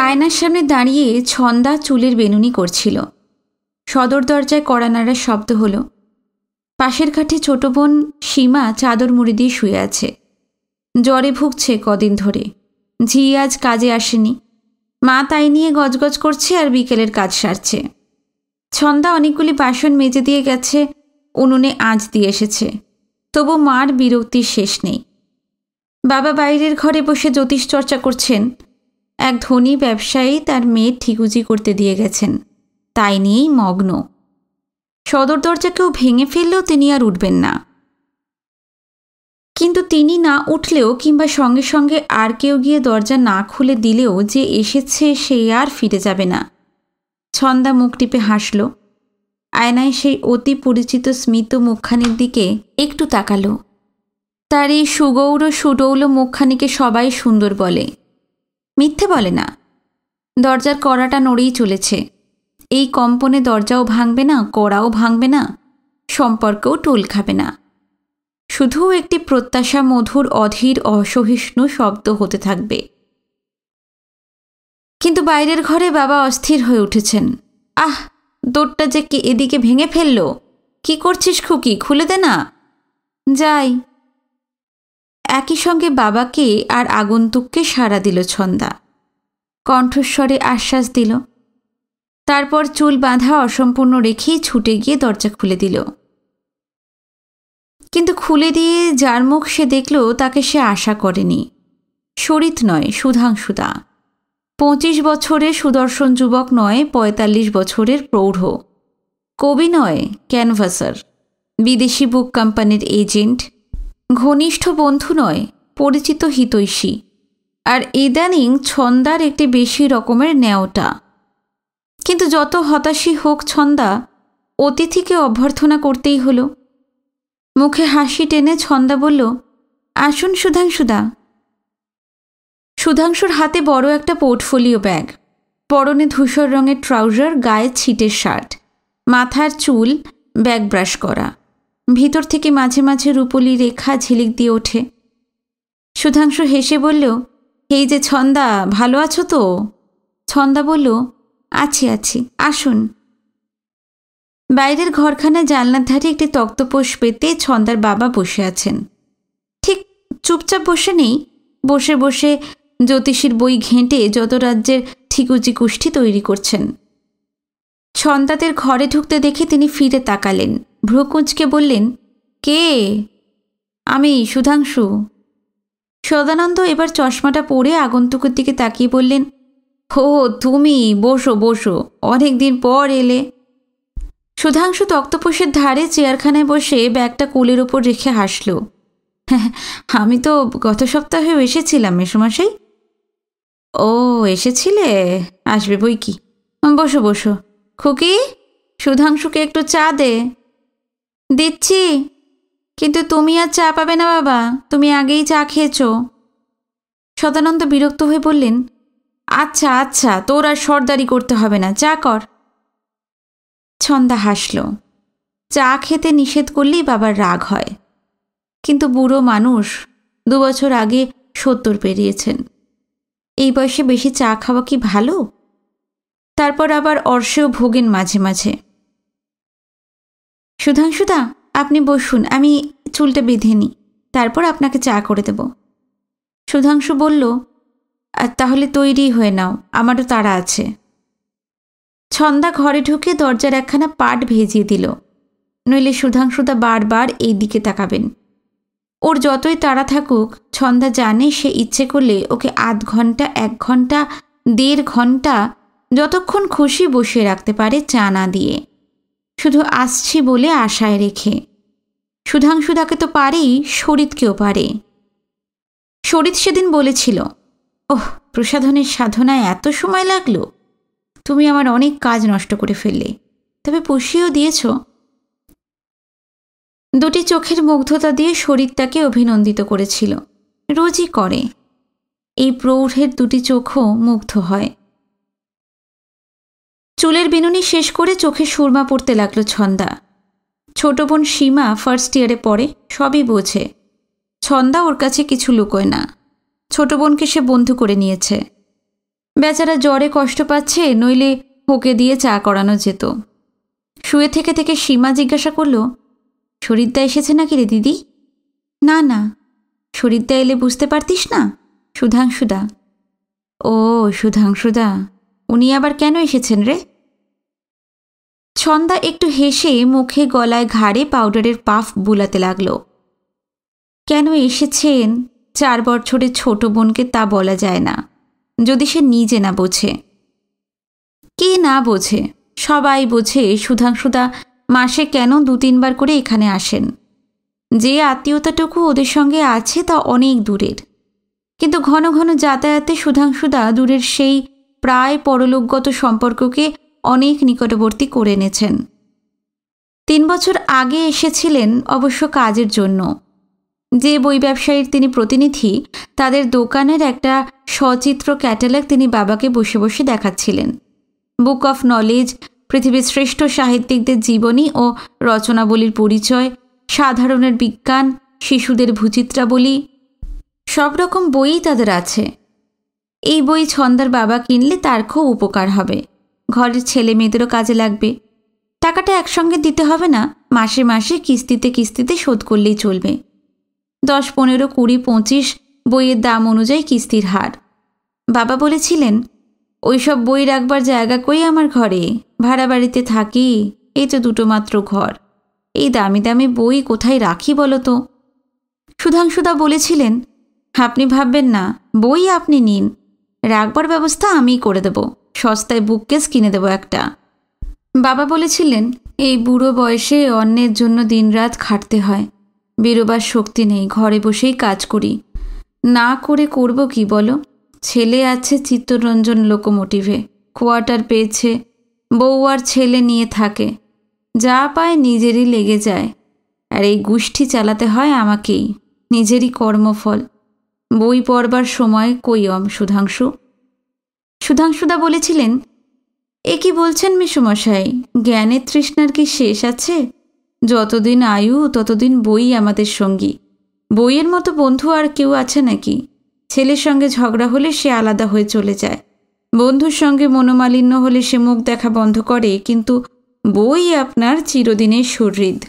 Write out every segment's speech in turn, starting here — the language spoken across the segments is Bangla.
আয়নার সামনে দাঁড়িয়ে ছন্দা চুলের বেনুনি করছিল। সদর দরজায় কড়া নাড়ার শব্দ হলো। পাশের খাটে ছোট বোন সীমা চাদর মুড়ি দিয়ে শুয়ে আছে। জ্বরে ভুগছে কদিন ধরে। ঝি আজ কাজে আসেনি। মা তাই নিয়ে গজগজ করছে আর বিকেলের কাজ সারছে। ছন্দা অনেকগুলি বাসন মেজে দিয়ে গেছে, উনুনে আঁচ দিয়ে এসেছে। তবু মার বিরক্তির শেষ নেই। বাবা বাইরের ঘরে বসে জ্যোতিষ চর্চা করছেন। এক ধনী ব্যবসায়ী তার মেয়ে ঠিকুজি করতে দিয়ে গেছেন, তাই নিয়েই মগ্ন। সদর দরজা কেউ ভেঙে ফেললেও তিনি আর উঠবেন না। কিন্তু তিনি না উঠলেও কিংবা সঙ্গে সঙ্গে আর কেউ গিয়ে দরজা না খুলে দিলেও যে এসেছে সে আর ফিরে যাবে না। ছন্দা মুখ টিপে হাসল। আয়নায় সেই অতি পরিচিত স্মিত মুখখানির দিকে একটু তাকালো। তার এই সুগৌর সুডৌল মুখখানিকে সবাই সুন্দর বলে, মিথ্যে বলে না। দরজার কড়াটা নড়েই চলেছে। এই কম্পনে দরজাও ভাঙবে না, কড়াও ভাঙবে না, সম্পর্কেও টোল খাবে না। শুধু একটি প্রত্যাশা মধুর অধীর অসহিষ্ণু শব্দ হতে থাকবে। কিন্তু বাইরের ঘরে বাবা অস্থির হয়ে উঠেছেন। আহ, দৌড়টা যে কে এদিকে ভেঙে ফেলল! কি করছিস খুকি, খুলে দে না। যাই। একই সঙ্গে বাবাকে আর আগন্তুককে সাড়া দিল ছন্দা। কণ্ঠস্বরে আশ্বাস দিল। তারপর চুল বাঁধা অসম্পূর্ণ রেখেই ছুটে গিয়ে দরজা খুলে দিল। কিন্তু খুলে দিয়ে যার মুখ সে দেখল তাকে সে আশা করেনি। শরিত নয়, সুধাংশুদা। 25 বছরের সুদর্শন যুবক নয়, 45 বছরের প্রৌঢ়। কবি নয়, ক্যানভাসার। বিদেশি বুক কোম্পানির এজেন্ট। ঘনিষ্ঠ বন্ধু নয়, পরিচিত হিতৈষী। আর ইদানিং ছন্দার একটি বেশি রকমের ন্যাওটা। কিন্তু যত হতাশই হোক ছন্দা, অতিথিকে অভ্যর্থনা করতেই হলো। মুখে হাসি টেনে ছন্দা বলল, আসুন সুধাংশুদা। সুধাংশুর হাতে বড় একটা পোর্টফোলিও ব্যাগ, পরনে ধূসর রঙের ট্রাউজার, গায়ে ছিটের শার্ট, মাথার চুল ব্যাগ ব্রাশ করা। ভিতর থেকে মাঝে মাঝে রূপলি রেখা ঝিলিক দিয়ে ওঠে। সুধাংশু হেসে বলল, এই যে ছন্দা, ভালো আছো তো? ছন্দা বলল, আছি আছি, আসুন। বাইরের ঘরখানা জানলার ধারে একটি তক্তপোষ পেতে ছন্দার বাবা বসে আছেন। ঠিক চুপচাপ বসে নেই, বসে বসে জ্যোতিষীর বই ঘেঁটে যত রাজ্যের ঠিকুজি কুষ্ঠি তৈরি করছেন। ছন্দাদের ঘরে ঢুকতে দেখে তিনি ফিরে তাকালেন, ভ্রুকুঁচকে বললেন, কে? আমি, সুধাংশু। সদানন্দ এবার চশমাটা পরে আগন্তুকের দিকে তাকিয়ে বললেন, হো তুমি, বসো বসো, অনেক দিন পর এলে। সুধাংশু তক্তপোষের ধারে চেয়ারখানায় বসে ব্যাগটা কোলের ওপর রেখে হাসল। আমি তো গত সপ্তাহেও এসেছিলাম মেসোমশাই। ও, এসেছিলে? আসবে বই কি। বসো বসো। খুকি, সুধাংশুকে একটু চা দে। দিচ্ছি, কিন্তু তুমি আর চা পাবে না বাবা, তুমি আগেই চা খেয়েছ। সদানন্দ বিরক্ত হয়ে বললেন, আচ্ছা আচ্ছা, তোর আর সর্দারি করতে হবে না, চা কর। ছন্দা হাসল। চা খেতে নিষেধ করলেই বাবার রাগ হয়। কিন্তু বুড়ো মানুষ, 2 বছর আগে 70 পেরিয়েছেন। এই বয়সে বেশি চা খাওয়া কি ভালো? তারপর আবার অর্শেও ভোগেন মাঝে মাঝে। সুধাংশুদা, আপনি বসুন, আমি চুলটা বেঁধে নিই, তারপর আপনাকে চা করে দেব। সুধাংশু বলল, তাহলে তৈরি হয়ে নাও, আমারও তাড়া আছে। ছন্দা ঘরে ঢুকে দরজার একখানা পাট ভেজিয়ে দিল, নইলে সুধাংশুদা বারবার এই দিকে তাকাবেন। ওর যতই তাড়া থাকুক, ছন্দা জানে সে ইচ্ছে করলে ওকে আধ ঘন্টা, 1 ঘন্টা, 1.5 ঘন্টা যতক্ষণ খুশি বসিয়ে রাখতে পারে চা না দিয়ে, শুধু আসছি বলে আশায় রেখে। সুধাংশুদাকে তো পারেই, শরিতকেও পারে। শরিত সেদিন বলেছিল, ওহ, প্রসাধনের সাধনায় এত সময় লাগলো, তুমি আমার অনেক কাজ নষ্ট করে ফেললে, তবে পুষিয়েও দিয়েছ। 2টি চোখের মুগ্ধতা দিয়ে শরিত তাকে অভিনন্দিত করেছিল, রোজই করে। এই প্রৌঢ়ের 2টি চোখও মুগ্ধ হয়। চুলের বিনুনি শেষ করে চোখে সুরমা পড়তে লাগলো ছন্দা। ছোট বোন সীমা ফার্স্ট ইয়ারে পড়ে, সবই বোঝে। ছন্দা ওর কাছে কিছু লুকোয় না। ছোট বোনকে সে বন্ধু করে নিয়েছে। বেচারা জ্বরে কষ্ট পাচ্ছে, নইলে হোকে দিয়ে চা করানো যেত। শুয়ে থেকে থেকে সীমা জিজ্ঞাসা করল, শরীরদা এসেছে নাকি রে দিদি? না না, শরীরদা এলে বুঝতে পারতিস না, সুধাংশুদা। ও সুধাংশুদা, উনি আবার কেন এসেছেন রে? ছন্দা একটু হেসে মুখে গলায় ঘাড়ে পাউডারের পাফ বুলাতে লাগল। কেন এসেছেন 4 বছরের ছোট বোনকে তা বলা যায় না, যদি সে নিজে না বোঝে। কে না বোঝে? সবাই বোঝে সুধাংশুদা মাসে কেন 2-3 বার করে এখানে আসেন। যে আত্মীয়তাটুকু ওদের সঙ্গে আছে তা অনেক দূরের, কিন্তু ঘন ঘন যাতায়াতে সুধাংশুদা দূরের সেই প্রায় পরলোকগত সম্পর্ককে অনেক নিকটবর্তী করে এনেছেন। 3 বছর আগে এসেছিলেন অবশ্য কাজের জন্য। যে বই ব্যবসায়ীর তিনি প্রতিনিধি, তাদের দোকানের একটা সচিত্র ক্যাটালগ তিনি বাবাকে বসে বসে দেখাচ্ছিলেন। বুক অফ নলেজ, পৃথিবীর শ্রেষ্ঠ সাহিত্যিকদের জীবনী ও রচনাবলীর পরিচয়, সাধারণের বিজ্ঞান, শিশুদের ভূচিত্রাবলী, সব রকম বইই তাদের আছে। এই বই ছন্দার বাবা কিনলে তার খুব উপকার হবে, ঘরের ছেলে মেয়েদেরও কাজে লাগবে। টাকাটা একসঙ্গে দিতে হবে না, মাসে মাসে কিস্তিতে কিস্তিতে শোধ করলেই চলবে। 10, 15, 20, 25 বইয়ের দাম অনুযায়ী কিস্তির হার। বাবা বলেছিলেন, ওইসব বই রাখবার জায়গা কই আমার ঘরে, ভাড়া বাড়িতে থাকি, এই তো 2টো মাত্র ঘর, এই দামি দামি বই কোথায় রাখি বলো তো? সুধাংশুদা বলেছিলেন, আপনি ভাববেন না, বই আপনি নিন, রাখবার ব্যবস্থা আমিই করে দেব, সস্তায় বুককেস কিনে দেব একটা। বাবা বলেছিলেন, এই বুড়ো বয়সে অন্যের জন্য দিনরাত খাটতে হয়, বেরোবার শক্তি নেই, ঘরে বসেই কাজ করি। না করে করব কি বলো? ছেলে আছে চিত্তরঞ্জন লোকোমোটিভে, কোয়ার্টার পেয়েছে, বউ আর ছেলে নিয়ে থাকে, যা পায় নিজেরই লেগে যায়, আর এই গোষ্ঠী চালাতে হয় আমাকেই, নিজেরই কর্মফল। বই পড়বার সময় কই সুধাংশু? সুধাংশুদা বলেছিলেন, এ কি বলছেন মেসোমশাই, জ্ঞানের তৃষ্ণার কি শেষ আছে? যতদিন আয়ু ততদিন বই আমাদের সঙ্গী। বইয়ের মতো বন্ধু আর কেউ আছে নাকি? ছেলের সঙ্গে ঝগড়া হলে সে আলাদা হয়ে চলে যায়, বন্ধুর সঙ্গে মনোমালিন্য হলে সে মুখ দেখা বন্ধ করে, কিন্তু বই আপনার চিরদিনের সুহৃদ।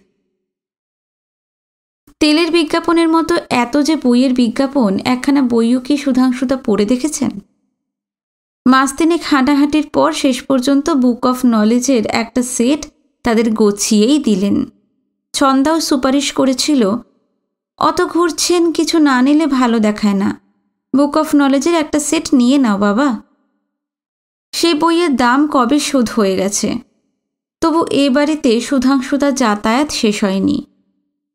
তেলের বিজ্ঞাপনের মতো এত যে বইয়ের বিজ্ঞাপন, একখানা বইও কি সুধাংশুদা পড়ে দেখেছেন? মাস 3 হাঁটাহাঁটির পর শেষ পর্যন্ত বুক অফ নলেজের একটা সেট তাদের গছিয়েই দিলেন। ছন্দাও সুপারিশ করেছিল, অত ঘুরছেন, কিছু না নিলে ভালো দেখায় না, বুক অফ নলেজের একটা সেট নিয়ে নাও বাবা। সেই বইয়ের দাম কবে শোধ হয়ে গেছে, তবু এ বাড়িতে সুধাংশুদা যাতায়াত শেষ হয়নি।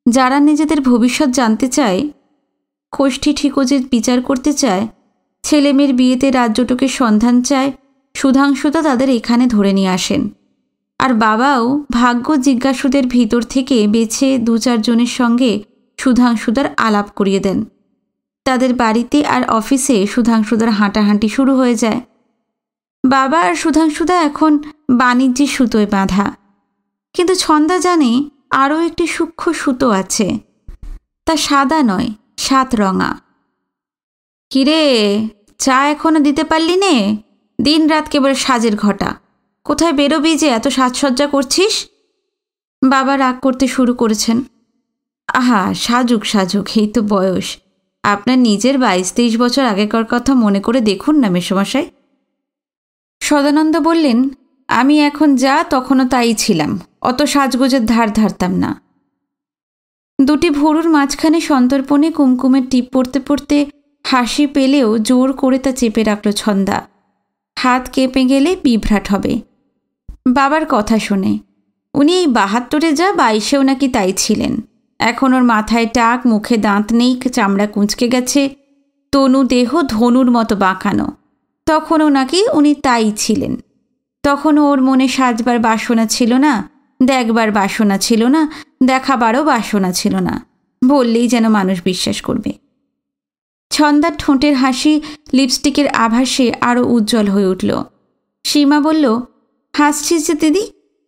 যারা নিজেদের ভবিষ্যৎ জানতে চায়, কোষ্ঠী ঠিকোজের বিচার করতে চায়, ছেলেমেয়ের বিয়েতে রাজ্যটুকের সন্ধান চায়, সুধাংশুদা তাদের এখানে ধরে নিয়ে আসেন। আর বাবাও ভাগ্য জিজ্ঞাসুদের ভিতর থেকে বেছে 2-4 জনের সঙ্গে সুধাংশুদার আলাপ করিয়ে দেন। তাদের বাড়িতে আর অফিসে সুধাংশুদার হাঁটাহাঁটি শুরু হয়ে যায়। বাবা আর সুধাংশুদা এখন বাণিজ্যিক সুতোয় বাঁধা, কিন্তু ছন্দা জানে আরও একটি সূক্ষ্ম সুতো আছে, তা সাদা নয়, 7 রঙা। কিরে, চা এখনো দিতে পারলি নে? দিন রাত কেবল সাজের ঘটা, কোথায় বেরোবি যে এত সাজসজ্জা করছিস? বাবা রাগ করতে শুরু করেছেন। আহা, সাজুক সাজুক, এই তো বয়স, আপনার নিজের 22-23 বছর আগেকার কথা মনে করে দেখুন না মেসোমশাই। সদানন্দ বললেন, আমি এখন যা তখনও তাই ছিলাম, অত সাজগোজের ধার ধারতাম না। 2টি ভুরুর মাঝখানে সন্তর্পণে কুমকুমের টিপ পড়তে পড়তে হাসি পেলেও জোর করে তা চেপে রাখল ছন্দা। হাত কেঁপে গেলে বিভ্রাট হবে। বাবার কথা শুনে উনি এই 72-এ যা 22-এও নাকি তাই ছিলেন। এখন ওর মাথায় টাক, মুখে দাঁত নেই, চামড়া কুঁচকে গেছে, তনু দেহ ধনুর মতো বাঁকানো। তখনও নাকি উনি তাই ছিলেন। তখনও ওর মনে সাজবার বাসনা ছিল না, দেখবার বাসনা ছিল না, দেখাবারও বাসনা ছিল না, বললেই যেন মানুষ বিশ্বাস করবে। ছন্দার ঠোঁটের হাসি লিপস্টিকের আভাসে আরও উজ্জ্বল হয়ে উঠল। সীমা বলল, হাসছিস যে দিদি,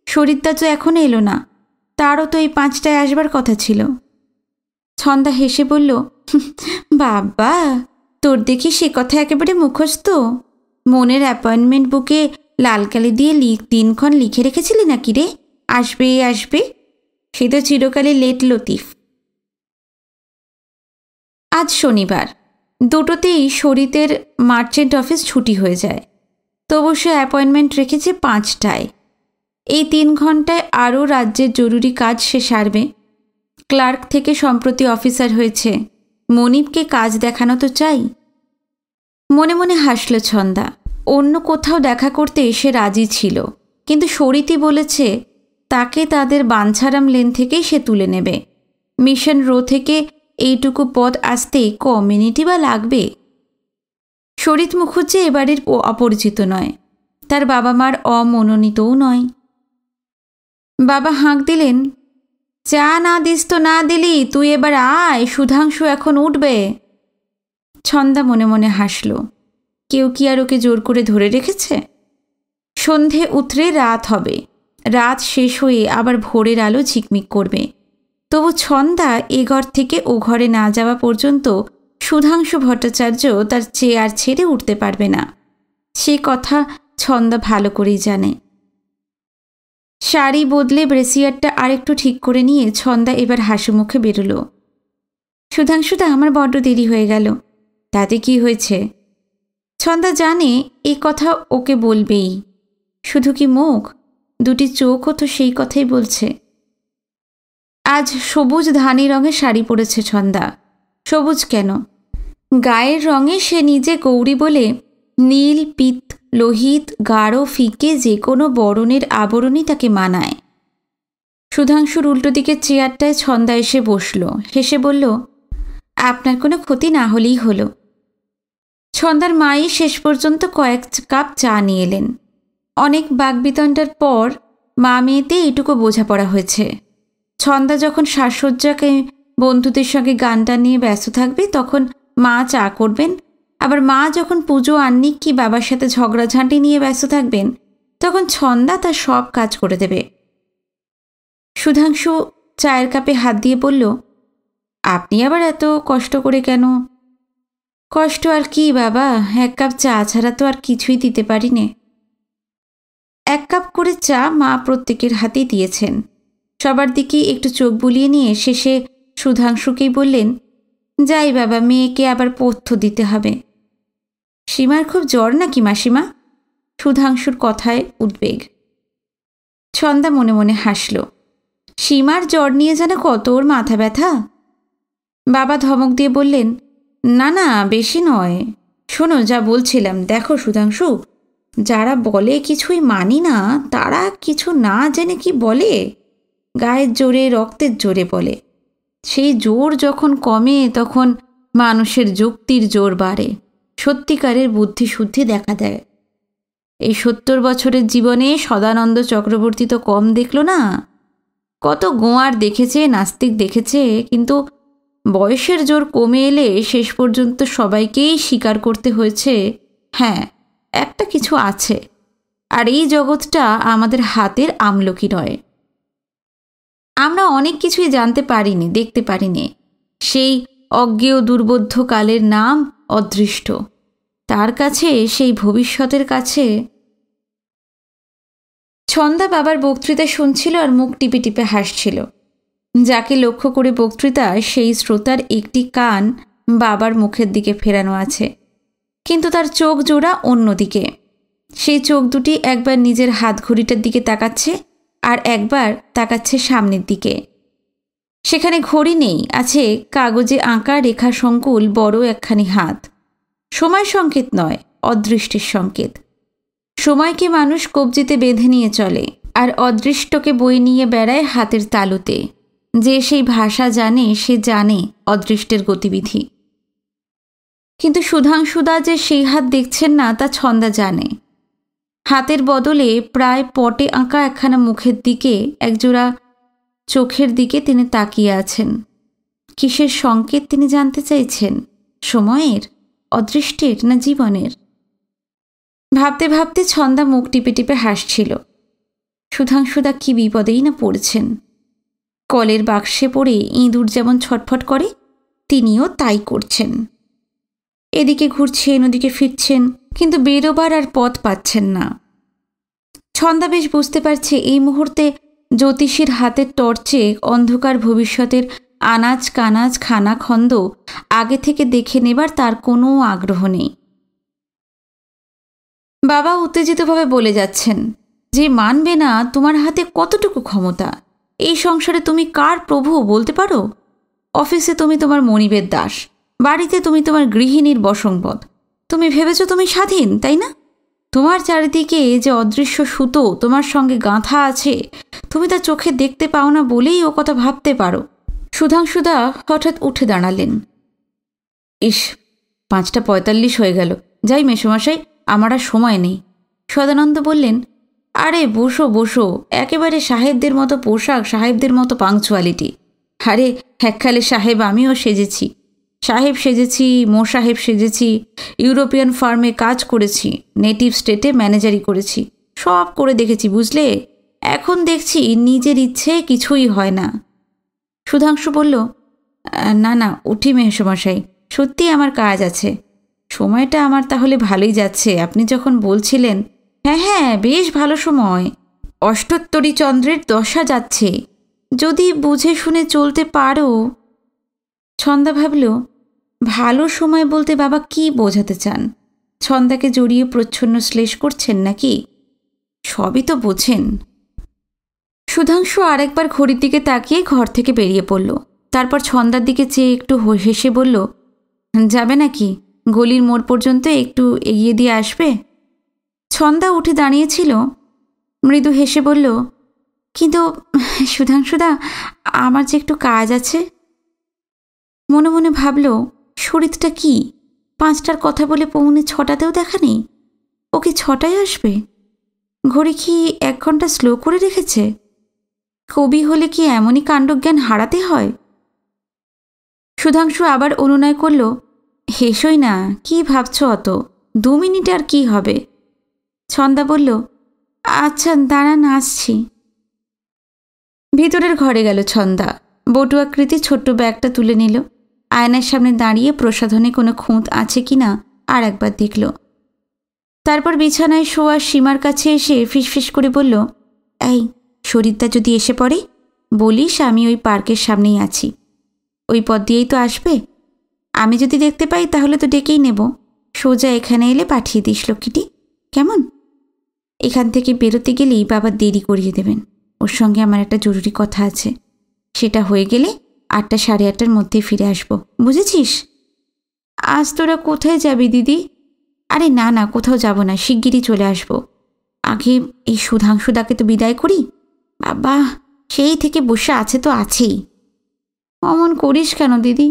শরীরটা তো এখনো এলো না, তারও তো এই 5টায় আসবার কথা ছিল। ছন্দা হেসে বলল, বাবা তোর দেখি সে কথা একেবারে মুখস্থ, মনের অ্যাপয়েন্টমেন্ট বুকে লালকালি দিয়ে দিনক্ষণ লিখে রেখেছিলি নাকি রে? আসবে আসবে, সে তো চিরকালই লেট লতিফ। আজ শনিবার, দুটোতেই শরীতের মার্চেন্ট অফিস ছুটি হয়ে যায়। তবু সে অ্যাপয়েন্টমেন্ট রেখেছে 5টায়। এই 3 ঘন্টায় আরও রাজ্যের জরুরি কাজ সে সারবে। ক্লার্ক থেকে সম্প্রতি অফিসার হয়েছে, মনিবকে কাজ দেখানো তো চাই। মনে মনে হাসল ছন্দা। অন্য কোথাও দেখা করতে সে রাজি ছিল, কিন্তু শরীতি বলেছে তাকে তাদের বাঞ্ছারাম লেন থেকেই সে তুলে নেবে। মিশন রো থেকে এইটুকু পথ আসতে ক মিনিটই বা লাগবে। শরীত মুখুজ্জি এবারের অপরিচিত নয়, তার বাবা মার অমনোনীতও নয়। বাবা হাঁক দিলেন, চা না দিস তো না দিলি, তুই এবার আয়, সুধাংশু এখন উঠবে। ছন্দা মনে মনে হাসল। কেউ কি আর ওকে জোর করে ধরে রেখেছে? সন্ধে উতরে রাত হবে, রাত শেষ হয়ে আবার ভোরের আলো ঝিকমিক করবে। তবু ছন্দা এ ঘর থেকে ও ঘরে না যাওয়া পর্যন্ত সুধাংশু ভট্টাচার্য তার চেয়ার ছেড়ে উঠতে পারবে না। সে কথা ছন্দা ভালো করেই জানে। শাড়ি বদলে ব্রেসিয়ারটা আরেকটু ঠিক করে নিয়ে ছন্দা এবার হাসি মুখে বেরোল। সুধাংশুদা, আমার বড্ড দেরি হয়ে গেল। তাতে কি হয়েছে? ছন্দা জানে এই কথা ওকে বলবেই। শুধু কি মুখ, দুটি চোখও তো সেই কথাই বলছে। আজ সবুজ ধানি রঙের শাড়ি পরেছে ছন্দা। সবুজ কেন, গায়ের রঙে সে নিজে গৌরী বলে নীল, পিত, লোহিত, গাঢ়, ফিকে যে কোনো বরণের আবরণই তাকে মানায়। সুধাংশুর উল্টো দিকের চেয়ারটায় ছন্দা এসে বসল, হেসে বলল, আপনার কোনো ক্ষতি না হলেই হলো। ছন্দার মাই শেষ পর্যন্ত কয়েক কাপ চা নিয়ে এলেন। অনেক বাগবিতণ্ডার পর মা মেয়েতে এইটুকু বোঝাপড়া হয়েছে। ছন্দা যখন সাজসজ্জাকে বন্ধুদের সঙ্গে গানটা নিয়ে ব্যস্ত থাকবে তখন মা চা করবেন, আবার মা যখন পুজো আন্নিক কি বাবার সাথে ঝগড়াঝাঁটি নিয়ে ব্যস্ত থাকবেন তখন ছন্দা তার সব কাজ করে দেবে। সুধাংশু চায়ের কাপে হাত দিয়ে বলল, আপনি আবার এত কষ্ট করে কেন? কষ্ট আর কি বাবা, 1 কাপ চা ছাড়া তো আর কিছুই দিতে পারি নে। 1 কাপ করে চা মা প্রত্যেকের হাতেই দিয়েছেন। সবার দিকেই একটু চোখ বুলিয়ে নিয়ে শেষে সুধাংশুকেই বললেন, যাই বাবা, মেয়েকে আবার পথ্য দিতে হবে। সীমার খুব জ্বর নাকি মাসিমা? সুধাংশুর কথায় উদ্বেগ। ছন্দা মনে মনে হাসল। সীমার জ্বর নিয়ে যেন কত ওর মাথা ব্যথা। বাবা ধমক দিয়ে বললেন, না না, বেশি নয়। শোনো, যা বলছিলাম, দেখো সুধাংশু, যারা বলে কিছুই মানি না তারা কিছু না জেনে কি বলে, গায়ের জোরে রক্তের জোরে বলে। সেই জোর যখন কমে তখন মানুষের যুক্তির জোর বাড়ে, সত্যিকারের বুদ্ধি শুদ্ধি দেখা দেয়। এই 70 বছরের জীবনে সদানন্দ চক্রবর্তী তো কম দেখল না। কত গোঁয়ার দেখেছে, নাস্তিক দেখেছে, কিন্তু বয়সের জোর কমে এলে শেষ পর্যন্ত সবাইকেই স্বীকার করতে হয়েছে, হ্যাঁ একটা কিছু আছে, আর এই জগৎটা আমাদের হাতের আমলকি নয়। আমরা অনেক কিছুই জানতে পারিনি, দেখতে পারিনি। সেই অজ্ঞেয় দুর্বোধ্য কালের নাম অদৃষ্ট। তার কাছে, সেই ভবিষ্যতের কাছে। ছন্দা বাবার বক্তৃতা শুনছিল আর মুখ টিপে টিপে হাসছিল। যাকে লক্ষ্য করে বক্তৃতা সেই শ্রোতার একটি কান বাবার মুখের দিকে ফেরানো আছে, কিন্তু তার চোখ জোড়া অন্যদিকে। সেই চোখ দুটি একবার নিজের হাত ঘড়িটার দিকে তাকাচ্ছে আর একবার তাকাচ্ছে সামনের দিকে। সেখানে ঘড়ি নেই, আছে কাগজে আঁকা রেখা সংকুল বড় একখানি হাত। সময় সংকেত নয়, অদৃষ্টের সংকেত। সময়কে মানুষ কবজিতে বেঁধে নিয়ে চলে, আর অদৃষ্টকে বয়ে নিয়ে বেড়ায় হাতের তালুতে। যে সেই ভাষা জানে সে জানে অদৃষ্টের গতিবিধি। কিন্তু সুধাংশুদা যে সেই হাত দেখছেন না তা ছন্দা জানে। হাতের বদলে প্রায় পটে আঁকা একখানা মুখের দিকে, একজোড়া চোখের দিকে তিনি তাকিয়ে আছেন। কিসের সংকেত তিনি জানতে চাইছেন? সময়ের, অদৃষ্টের, না জীবনের? ভাবতে ভাবতে ছন্দা মুখ টিপে টিপে হাসছিল। সুধাংশুদা কি বিপদেই না পড়েছেন। কলের বাক্সে পড়ে ইঁদুর যেমন ছটফট করে, তিনিও তাই করছেন। এদিকে ঘুরছেন, ওদিকে ফিরছেন, কিন্তু বেরোবার আর পথ পাচ্ছেন না। ছন্দা বেশ বুঝতে পারছে এই মুহূর্তে জ্যোতিষীর হাতের টর্চে অন্ধকার ভবিষ্যতের আনাজ কানাজ খানাখন্দ আগে থেকে দেখে নেবার তার কোনো আগ্রহ নেই। বাবা উত্তেজিতভাবে বলে যাচ্ছেন, যে মানবে না তোমার হাতে কতটুকু ক্ষমতা। এই সংসারে তুমি কার প্রভু বলতে পারো? অফিসে তুমি তোমার মনিবের দাস, বাড়িতে তুমি তোমার গৃহিণীর বশংবদ। তুমি ভেবেছ তুমি স্বাধীন, তাই না? তোমার চারিদিকে যে অদৃশ্য সুতো তোমার সঙ্গে গাঁথা আছে, তুমি তা চোখে দেখতে পাও না বলেই ও কথা ভাবতে পারো। সুধাংশুদা হঠাৎ উঠে দাঁড়ালেন। ইস, 5:45 হয়ে গেল, যাই মেসোমশাই, আমার আর সময় নেই। সদানন্দ বললেন, আরে বসো বসো, একেবারে সাহেবদের মতো পোশাক, সাহেবদের মতো পাংচুয়ালিটি। আরে এককালে সাহেব আমিও সেজেছি, সাহেব সেজেছি, মোসাহেব সেজেছি, ইউরোপিয়ান ফার্মে কাজ করেছি, নেটিভ স্টেটে ম্যানেজারি করেছি, সব করে দেখেছি বুঝলে। এখন দেখছি নিজের ইচ্ছে কিছুই হয় না। সুধাংশু বলল, না না, উঠি মেসোমশাই, সত্যি আমার কাজ আছে। সময়টা আমার তাহলে ভালোই যাচ্ছে, আপনি যখন বলছিলেন। হ্যাঁ হ্যাঁ, বেশ ভালো সময়, অষ্টোত্তরী চন্দ্রের দশা যাচ্ছে, যদি বুঝে শুনে চলতে পারো। ছন্দা ভাবল, ভালো সময় বলতে বাবা কি বোঝাতে চান? ছন্দাকে জড়িয়ে প্রচ্ছন্ন শ্লেষ করছেন নাকি? সবই তো বোঝেন। সুধাংশু আরেকবার ঘড়ির দিকে তাকিয়ে ঘর থেকে বেরিয়ে পড়ল। তারপর ছন্দার দিকে চেয়ে একটু হেসে বলল, যাবে নাকি? গলির মোড় পর্যন্ত একটু এগিয়ে দিয়ে আসবে? ছন্দা উঠে দাঁড়িয়েছিল, মৃদু হেসে বলল, কিন্তু সুধাংশুদা, আমার যে একটু কাজ আছে। মনে মনে ভাবল, শরীরটা কি 5টার কথা বলে 6:45 দেখা নেই? ও কি 6টায় আসবে? ঘড়ি কি 1 ঘন্টা স্লো করে রেখেছে? কবি হলে কি এমনই কাণ্ডজ্ঞান হারাতে হয়? সুধাংশু আবার অনুনয় করল, হেসোই না, কি ভাবছ অত, 2 মিনিট আর কি হবে? ছন্দা বলল, আচ্ছা দাঁড়ান, আসছি। ভিতরের ঘরে গেল ছন্দা। বটুয়াকৃতি ছোট্ট ব্যাগটা তুলে নিল। আয়নার সামনে দাঁড়িয়ে প্রসাধনে কোনো খুঁত আছে কিনা আর একবার দেখল। তারপর বিছানায় শোয়া সীমার কাছে এসে ফিসফিস করে বলল, এই শরীরটা যদি এসে পড়ে, বলিস আমি ওই পার্কের সামনেই আছি। ওই পথ দিয়েই তো আসবে। আমি যদি দেখতে পাই তাহলে তো ডেকেই নেব। সোজা এখানে এলে পাঠিয়ে দিস লক্ষ্মীটি, কেমন? এখান থেকে বেরোতে গেলেই বাবা দেরি করিয়ে দেবেন। ওর সঙ্গে আমার একটা জরুরি কথা আছে। সেটা হয়ে গেলে 8টা, 8:30টার মধ্যে ফিরে আসবো, বুঝেছিস? আজ তোরা কোথায় যাবি দিদি? আরে না না, কোথাও যাব না, শিগগিরই চলে আসবো। আগে এই সুধাংশুদাকে তো বিদায় করি। বাবা সেই থেকে বসে আছে তো আছেই। অমন করিস কেন দিদি?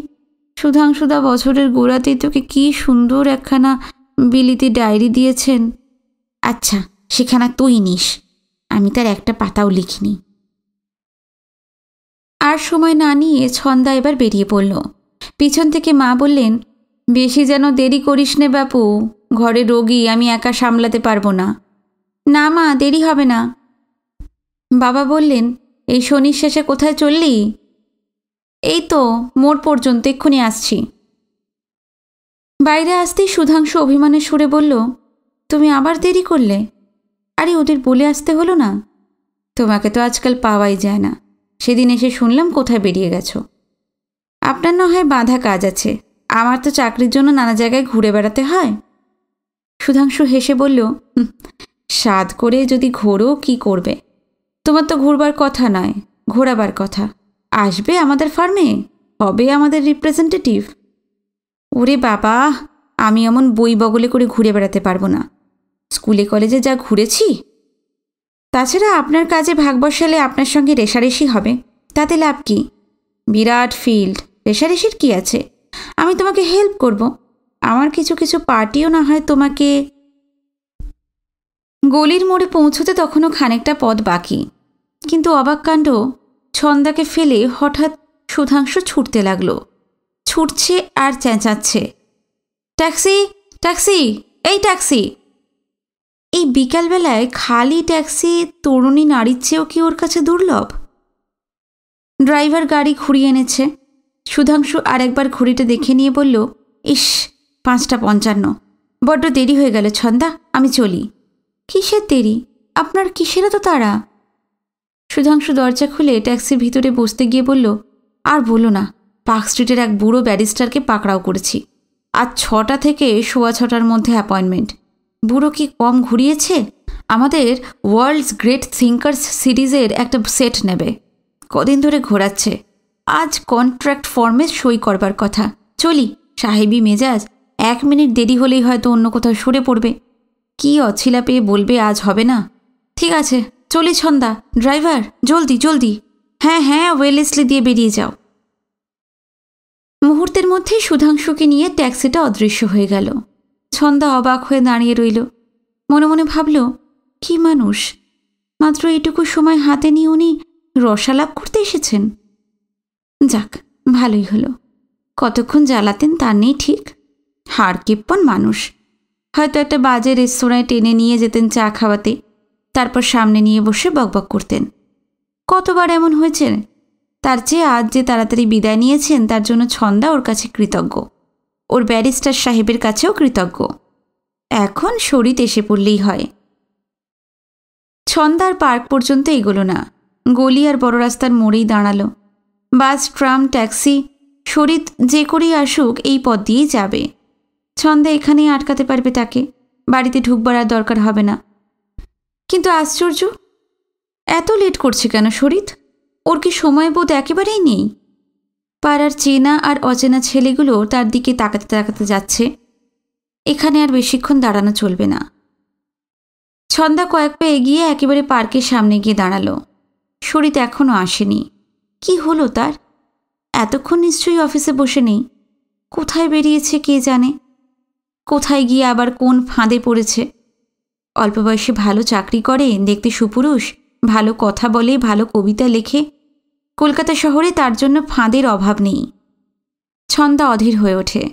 সুধাংশুদা বছরের গোড়াতেই তোকে কি সুন্দর একখানা বিলিতি ডায়েরি দিয়েছেন। আচ্ছা, সেখানা তুই নিস, আমি তার একটা পাতাও লিখিনি। আর সময় না নিয়ে ছন্দা এবার বেরিয়ে পড়ল। পিছন থেকে মা বললেন, বেশি যেন দেরি করিস নে বাপু, ঘরে রোগী, আমি একা সামলাতে পারবো না। না মা, দেরি হবে না। বাবা বললেন, এই শনির শেষে কোথায় চললি? এই তো মোড় পর্যন্ত, এক্ষুনি আসছি। বাইরে আসতেই সুধাংশু অভিমানের সুরে বলল, তুমি আবার দেরি করলে? আরে ওদের বলে আসতে হলো না? তোমাকে তো আজকাল পাওয়াই যায় না। সেদিন এসে শুনলাম কোথায় বেরিয়ে গেছো। আপনার না হয় বাঁধা কাজ আছে, আমার তো চাকরির জন্য নানা জায়গায় ঘুরে বেড়াতে হয়। সুধাংশু হেসে বলল, সাধ করে যদি ঘোরো কি করবে? তোমার তো ঘুরবার কথা নয়, ঘোরাবার কথা। আসবে আমাদের ফার্মে, হবে আমাদের রিপ্রেজেন্টেটিভ। ওরে বাবা, আমি এমন বই বগলে করে ঘুরে বেড়াতে পারবো না। স্কুলে কলেজে যা ঘুরেছি। তাছাড়া আপনার কাজে ভাগ বসালে আপনার সঙ্গে রেষারেষি হবে, তাতে লাভ কি? বিরাট ফিল্ড, রেষারেষির কি আছে? আমি তোমাকে হেল্প করব। আমার কিছু কিছু পার্টিও না হয় তোমাকে। গলির মোড়ে পৌঁছতে তখনও খানিকটা পথ বাকি, কিন্তু অবাক কাণ্ড, ছন্দাকে ফেলে হঠাৎ সুধাংশু ছুটতে লাগলো। ছুটছে আর চেঁচাচ্ছে, ট্যাক্সি ট্যাক্সি, এই ট্যাক্সি। এই বিকালবেলায় খালি ট্যাক্সি তরুণী নারীর চেয়েও কি ওর কাছে দুর্লভ? ড্রাইভার গাড়ি ঘুরিয়ে এনেছে। সুধাংশু আর একবার ঘড়িটা দেখে নিয়ে বলল, ইস 5:55। বড্ড দেরি হয়ে গেল ছন্দা, আমি চলি। কিসের দেরি? আপনার কিসের তো তাড়া? সুধাংশু দরজা খুলে ট্যাক্সির ভিতরে বসতে গিয়ে বলল, আর বলো না, পার্ক স্ট্রিটের এক বুড়ো ব্যারিস্টারকে পাকড়াও করেছি। আজ 6টা থেকে 6:15 মধ্যে অ্যাপয়েন্টমেন্ট। বুড়ো কি কম ঘুরিয়েছে? আমাদের ওয়ার্ল্ডস গ্রেট থিঙ্কার্স সিরিজের একটা সেট নেবে। কদিন ধরে ঘোরাচ্ছে। আজ কন্ট্রাক্ট ফর্মে সই করবার কথা। চলি, সাহেবী মেজাজ, 1 মিনিট দেরি হলেই হয়তো অন্য কোথাও সরে পড়বে। কি অছিলা পেয়ে বলবে আজ হবে না। ঠিক আছে, চলি ছন্দা। ড্রাইভার, জলদি জলদি। হ্যাঁ হ্যাঁ, ওয়েলেসলি দিয়ে বেরিয়ে যাও। মুহূর্তের মধ্যেই সুধাংশুকে নিয়ে ট্যাক্সিটা অদৃশ্য হয়ে গেল। ছন্দা অবাক হয়ে দাঁড়িয়ে রইল। মনে মনে ভাবল, কি মানুষ, মাত্র এইটুকু সময় হাতে নিয়ে উনি রসালাপ করতে এসেছেন। যাক, ভালোই হলো। কতক্ষণ জ্বালাতেন তার নেই ঠিক। হাড়কিপ্পন মানুষ। হয়তো একটা বাজে রেস্তোরাঁয় টেনে নিয়ে যেতেন চা খাওয়াতে, তারপর সামনে নিয়ে বসে বকবক করতেন। কতবার এমন হয়েছে। তার চেয়ে আজ যে তাড়াতাড়ি বিদায় নিয়েছেন তার জন্য ছন্দা ওর কাছে কৃতজ্ঞ, ওর ব্যারিস্টার সাহেবের কাছেও কৃতজ্ঞ। এখন শরীর এসে পড়লেই হয়। ছন্দার পার্ক পর্যন্ত এগোলো না, গলি আর বড় রাস্তার মোড়েই দাঁড়ালো। বাস, ট্রাম, ট্যাক্সি, শরীর যে করেই আসুক এই পথ দিয়েই যাবে। ছন্দা এখানেই আটকাতে পারবে তাকে, বাড়িতে ঢুকবার আর দরকার হবে না। কিন্তু আশ্চর্য, এত লেট করছে কেন শরীর? ওর কি সময় বোধ একেবারেই নেই? পাড়ার চেনা আর অচেনা ছেলেগুলো তার দিকে তাকাতে তাকাতে যাচ্ছে। এখানে আর বেশিক্ষণ দাঁড়ানো চলবে না। ছন্দা কয়েক পা এগিয়ে একেবারে পার্কের সামনে গিয়ে দাঁড়ালো। শরীর এখনও আসেনি। কি হলো তার? এতক্ষণ নিশ্চয়ই অফিসে বসে নেই। কোথায় বেরিয়েছে কে জানে? কোথায় গিয়ে আবার কোন ফাঁদে পড়েছে? অল্প বয়সে ভালো চাকরি করে, দেখতে সুপুরুষ, ভালো কথা বলে, ভালো কবিতা লেখে। কলকাতা শহরে তার জন্য ফাঁদের অভাব নেই। ছন্দা অধীর হয়ে ওঠে।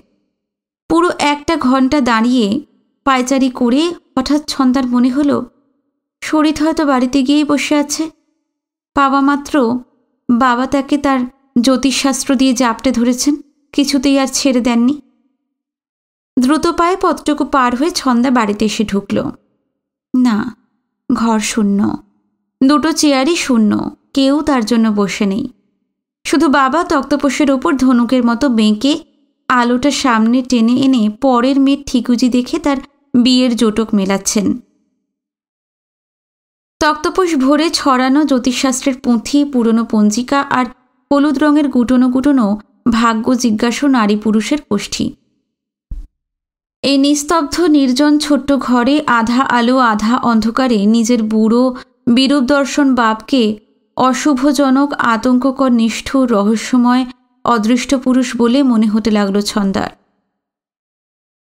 পুরো 1টা ঘন্টা দাঁড়িয়ে পায়চারি করে হঠাৎ ছন্দার মনে হলো শরীর হয়তো বাড়িতে গিয়েই বসে আছে। পাওয়া মাত্র বাবা তাকে তার জ্যোতিষশাস্ত্র দিয়ে জাপটে ধরেছেন, কিছুতেই আর ছেড়ে দেননি। দ্রুত পায়ে পথটুকু পার হয়ে ছন্দা বাড়িতে এসে ঢুকল। না, ঘর শূন্য, 2টো চেয়ারই শূন্য, কেউ তার জন্য বসে নেই। শুধু বাবা তক্তপোষের ওপর ধনুকের মতো বেঁকে আলোটা সামনে টেনে এনে পরের মেয়ের ঠিকুজি দেখে তার বিয়ের জোটক মেলাচ্ছেন। তক্তপোষ ভরে ছড়ানো জ্যোতিষশাস্ত্রের পুঁথি, পুরনো পঞ্জিকা আর হলুদ রঙের গুটনো গুটনো ভাগ্য জিজ্ঞাসু নারী পুরুষের কোষ্ঠী। এই নিস্তব্ধ নির্জন ছোট্ট ঘরে আধা আলো আধা অন্ধকারে নিজের বুড়ো বিরূপ দর্শন বাপকে অশুভজনক, আতঙ্ককর, নিষ্ঠুর, রহস্যময়, অদৃষ্ট পুরুষ বলে মনে হতে লাগলো ছন্দার।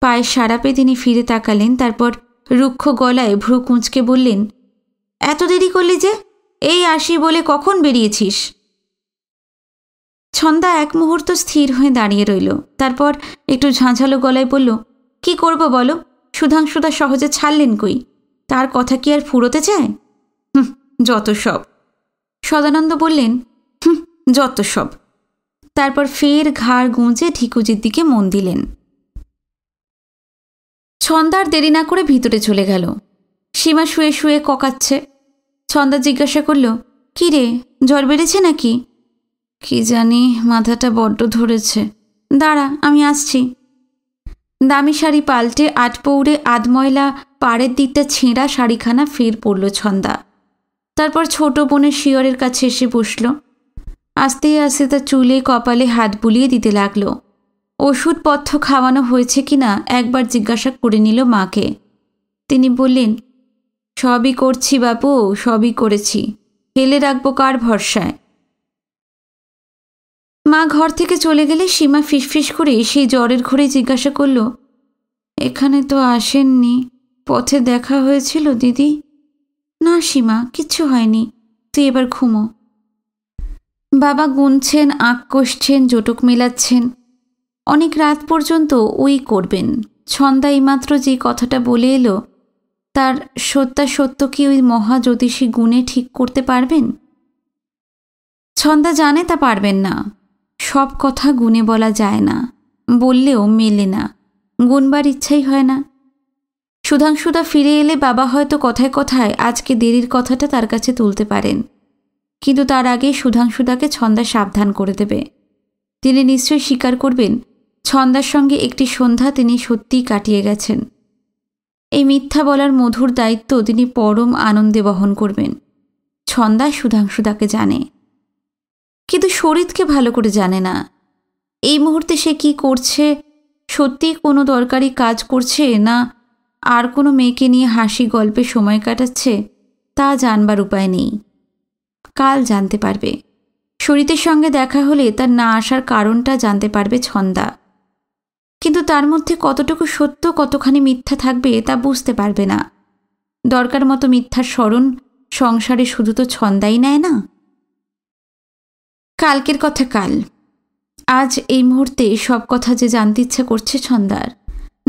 পায়ে সাড়া পেয়ে তিনি ফিরে তাকালেন, তারপর রুক্ষ গলায় ভ্রু কুঁচকে বললেন, এত দেরি করলি যে? এই আসি বলে কখন বেরিয়েছিস? ছন্দা এক মুহূর্ত স্থির হয়ে দাঁড়িয়ে রইল। তারপর একটু ঝাঁঝালো গলায় বলল, কি করব বলো? সুধাংশুদা সহজে ছাড়লেন কই? তার কথা কি আর ফুরোতে চায়? যত সব। সদানন্দ বললেন, যত সব। তারপর ফের ঘাড় গুঁজে ঠিকুজির দিকে মন দিলেন। ছন্দার দেরি না করে ভিতরে চলে গেল। সীমা শুয়ে শুয়ে ককাচ্ছে। ছন্দা জিজ্ঞাসা করল, কি রে, জ্বর বেড়েছে নাকি? কি জানি, মাথাটা বড্ড ধরেছে। দাঁড়া, আমি আসছি। দামি শাড়ি পাল্টে আটপৌড়ে আধময়লা পাড়ের দিকটা ছেঁড়া শাড়িখানা ফের পড়ল ছন্দা। তারপর ছোট বোনের শিয়রের কাছে এসে বসল। আস্তে আস্তে তার চুলে কপালে হাত বুলিয়ে দিতে লাগলো। ওষুধপথ্য খাওয়ানো হয়েছে কিনা একবার জিজ্ঞাসা করে নিল মাকে। তিনি বললেন, সবই করছি বাপু, সবই করেছি, ফেলে রাখবো কার ভরসায়? মা ঘর থেকে চলে গেলে সীমা ফিসফিস করে সেই জ্বরের ঘরে জিজ্ঞাসা করল, এখানে তো আসেননি, পথে দেখা হয়েছিল দিদি? না সীমা, কিচ্ছু হয়নি, তুই এবার ঘুমো। বাবা গুনছেন, আঁক কষছেন, জোটক মেলাচ্ছেন। অনেক রাত পর্যন্ত ওই করবেন। ছন্দা এইমাত্র যে কথাটা বলে এলো তার সত্যাসত্য কি ওই মহাজ্যোতিষী গুণে ঠিক করতে পারবেন? ছন্দা জানে তা পারবেন না। সব কথা গুণে বলা যায় না, বললেও মেলে না। গুনবার ইচ্ছাই হয় না। সুধাংশুদা ফিরে এলে বাবা হয়তো কথায় কথায় আজকে দেরির কথাটা তার কাছে তুলতে পারেন, কিন্তু তার আগে সুধাংশুদাকে ছন্দা সাবধান করে দেবে। তিনি নিশ্চয়ই স্বীকার করবেন ছন্দার সঙ্গে একটি সন্ধ্যা তিনি সত্যিই কাটিয়ে গেছেন। এই মিথ্যা বলার মধুর দায়িত্ব তিনি পরম আনন্দে বহন করবেন। ছন্দা সুধাংশুদাকে জানে, কিন্তু শরীরকে ভালো করে জানে না। এই মুহূর্তে সে কি করছে, সত্যিই কোনো দরকারি কাজ করছে না আর কোনো মেয়েকে নিয়ে হাসি গল্পে সময় কাটাচ্ছে, তা জানবার উপায় নেই। কাল জানতে পারবে। শরীরের সঙ্গে দেখা হলে তার না আসার কারণটা জানতে পারবে ছন্দা, কিন্তু তার মধ্যে কতটুকু সত্য কতখানি মিথ্যা থাকবে তা বুঝতে পারবে না। দরকার মতো মিথ্যার স্মরণ সংসারে শুধু তো ছন্দাই নেয় না। কালকের কথা কাল, আজ এই মুহূর্তে সব কথা যে জানতে ইচ্ছা করছে ছন্দার,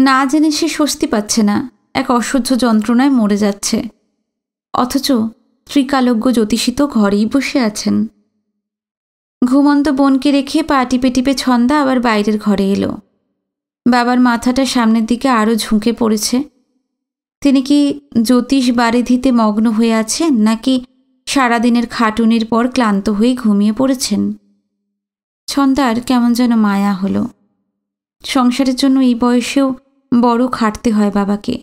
না জেনে সে স্বস্তি পাচ্ছে না, এক অসহ্য যন্ত্রণায় মরে যাচ্ছে। অথচ ত্রিকালজ্ঞ জ্যোতিষী তো ঘরেই বসে আছেন। ঘুমন্ত বোনকে রেখে পা টিপে টিপে ছন্দা আবার বাইরের ঘরে এলো। বাবার মাথাটা সামনের দিকে আরও ঝুঁকে পড়েছে। তিনি কি জ্যোতিষ বারিধিতে মগ্ন হয়ে আছেন, নাকি সারাদিনের খাটুনির পর ক্লান্ত হয়ে ঘুমিয়ে পড়েছেন? ছন্দার কেমন যেন মায়া হলো। সংসারের জন্য এই বয়সেও বড় খাটতে হয় বাবাকে,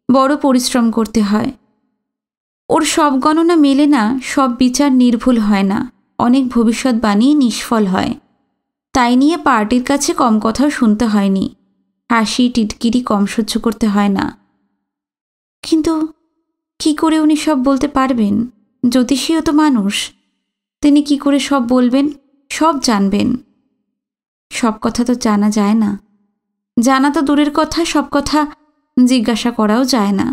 বড় পরিশ্রম করতে হয়। ওর সব গণনা মেলে না, সব বিচার নির্ভুল হয় না, অনেক ভবিষ্যৎবাণী নিষ্ফল হয়। তাই নিয়ে পার্টির কাছে কম কথাও শুনতে হয়নি, হাসি টিটকিরি কম সহ্য করতে হয় না। কিন্তু কি করে উনি সব বলতে পারবেন? জ্যোতিষীও তো মানুষ, তিনি কি করে সব বলবেন, সব জানবেন? সব কথা তো জানা যায় না, জানা তো দূরের কথা, সব কথা জিজ্ঞাসা করাও যায় না।